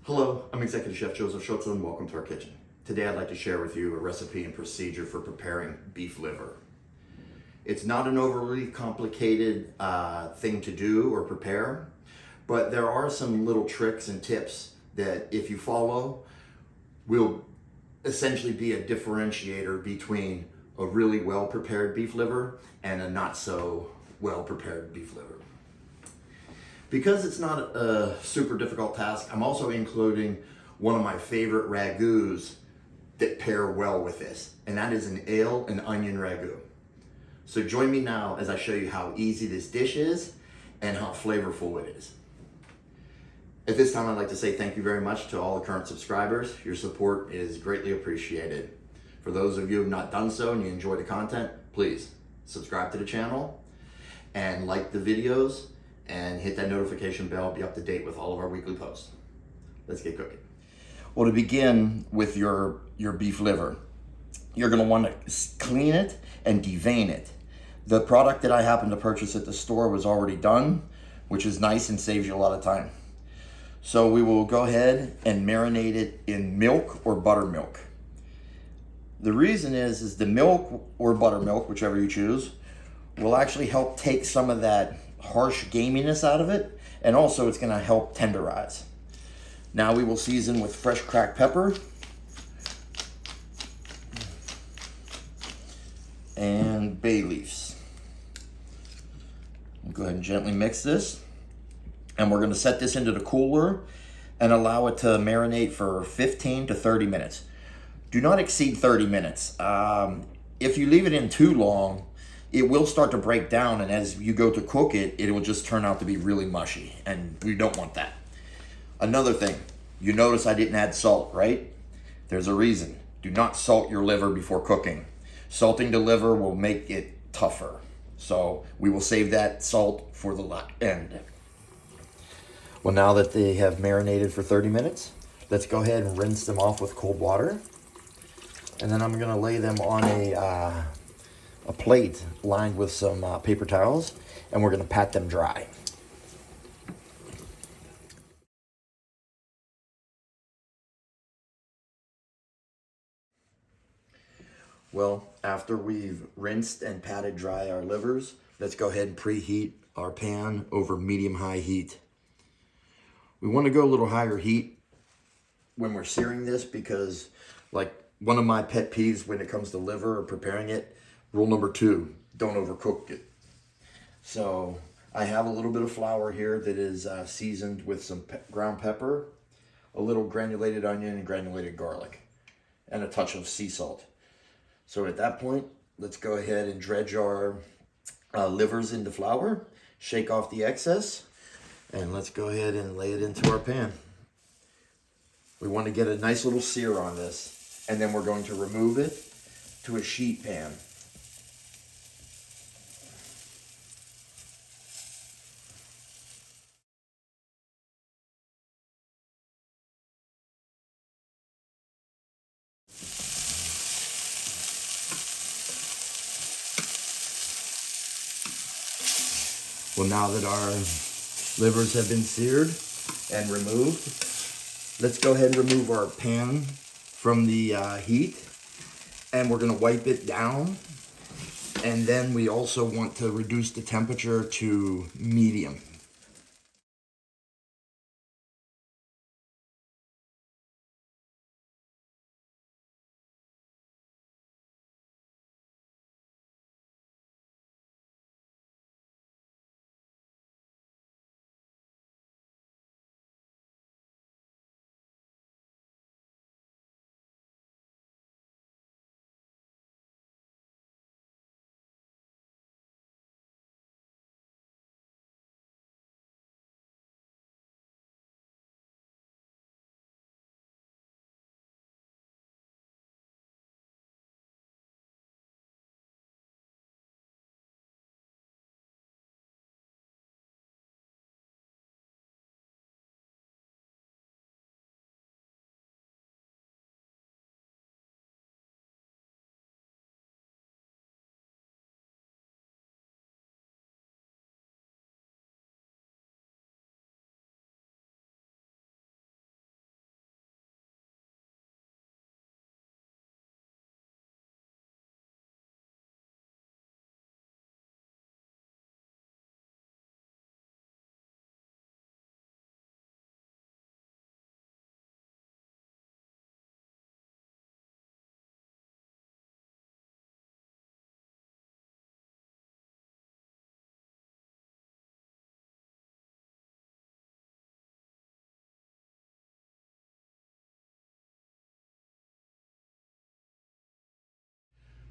Hello, I'm Executive Chef Joseph Schutzel and welcome to our kitchen. Today I'd like to share with you a recipe and procedure for preparing beef liver. It's not an overly complicated thing to do or prepare, but there are some little tricks and tips that if you follow will essentially be a differentiator between a really well prepared beef liver and a not so well prepared beef liver. Because it's not a super difficult task, I'm also including one of my favorite ragouts that pair well with this, and that is an ale and onion ragout. So join me now as I show you how easy this dish is and how flavorful it is. At this time, I'd like to say thank you very much to all the current subscribers. Your support is greatly appreciated. For those of you who have not done so and you enjoy the content, please subscribe to the channel and like the videos and hit that notification bell, be up to date with all of our weekly posts. Let's get cooking. Well, to begin with your beef liver, you're gonna wanna clean it and devein it. The product that I happened to purchase at the store was already done, which is nice and saves you a lot of time. So we will go ahead and marinate it in milk or buttermilk. The reason is the milk or buttermilk, whichever you choose, will actually help take some of that harsh gaminess out of it, and also it's going to help tenderize. Now we will season with fresh cracked pepper and bay leaves. Go ahead and gently mix this, and we're going to set this into the cooler and allow it to marinate for 15 to 30 minutes. Do not exceed 30 minutes. If you leave it in too long, it will start to break down, and as you go to cook it, it will just turn out to be really mushy, and we don't want that. Another thing, you notice I didn't add salt, right? There's a reason. Do not salt your liver before cooking. Salting the liver will make it tougher. So we will save that salt for the end. Well, now that they have marinated for 30 minutes, let's go ahead and rinse them off with cold water. And then I'm gonna lay them on a plate lined with some paper towels, and we're gonna pat them dry. Well, after we've rinsed and patted dry our livers, let's go ahead and preheat our pan over medium-high heat. We want to go a little higher heat when we're searing this because, like, one of my pet peeves when it comes to liver or preparing it, rule number 2, don't overcook it. So I have a little bit of flour here that is seasoned with some ground pepper, a little granulated onion and granulated garlic, and a touch of sea salt. So at that point, let's go ahead and dredge our livers into flour, shake off the excess, and let's go ahead and lay it into our pan. We want to get a nice little sear on this, and then we're going to remove it to a sheet pan. Well, now that our livers have been seared and removed, let's go ahead and remove our pan from the heat, and we're gonna wipe it down. And then we also want to reduce the temperature to medium.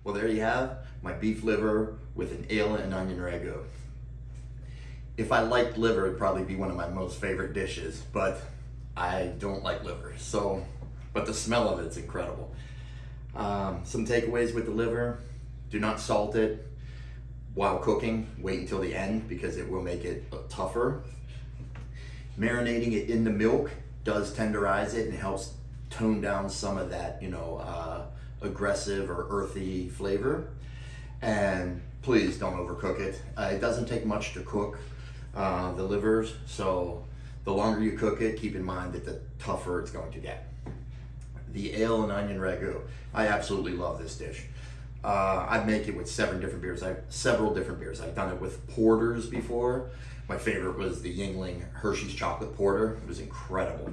Well, there you have my beef liver with an ale and onion ragout. If I liked liver, it'd probably be one of my most favorite dishes, but I don't like liver. But the smell of it's incredible. Some takeaways with the liver: do not salt it while cooking. Wait until the end because it will make it tougher. Marinating it in the milk does tenderize it and helps tone down some of that, aggressive or earthy flavor. And please don't overcook it. It doesn't take much to cook the livers, so the longer you cook it, keep in mind that the tougher it's going to get. The ale and onion ragout. I absolutely love this dish. I make it with several different beers. I've done it with porters before. My favorite was the Yingling Hershey's chocolate porter. It was incredible.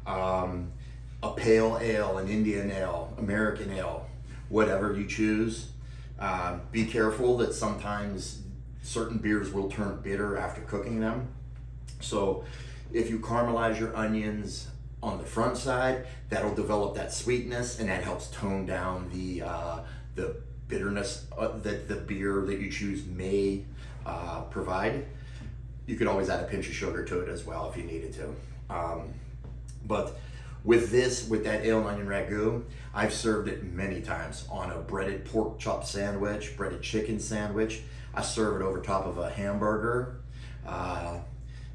A pale ale, an Indian ale, American ale, whatever you choose. Be careful that sometimes certain beers will turn bitter after cooking them. So if you caramelize your onions on the front side, that'll develop that sweetness, and that helps tone down the bitterness that the beer that you choose may provide. You could always add a pinch of sugar to it as well if you needed to. But with that ale and onion ragout, I've served it many times on a breaded pork chop sandwich, breaded chicken sandwich. I serve it over top of a hamburger.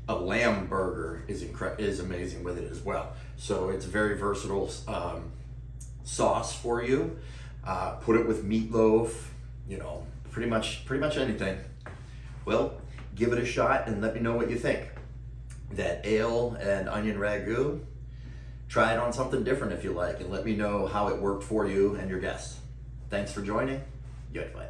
A lamb burger is amazing with it as well. So it's a very versatile sauce for you. Put it with meatloaf, pretty much anything. Well, give it a shot and let me know what you think. That ale and onion ragout, try it on something different if you like, and let me know how it worked for you and your guests. Thanks for joining. You had fun.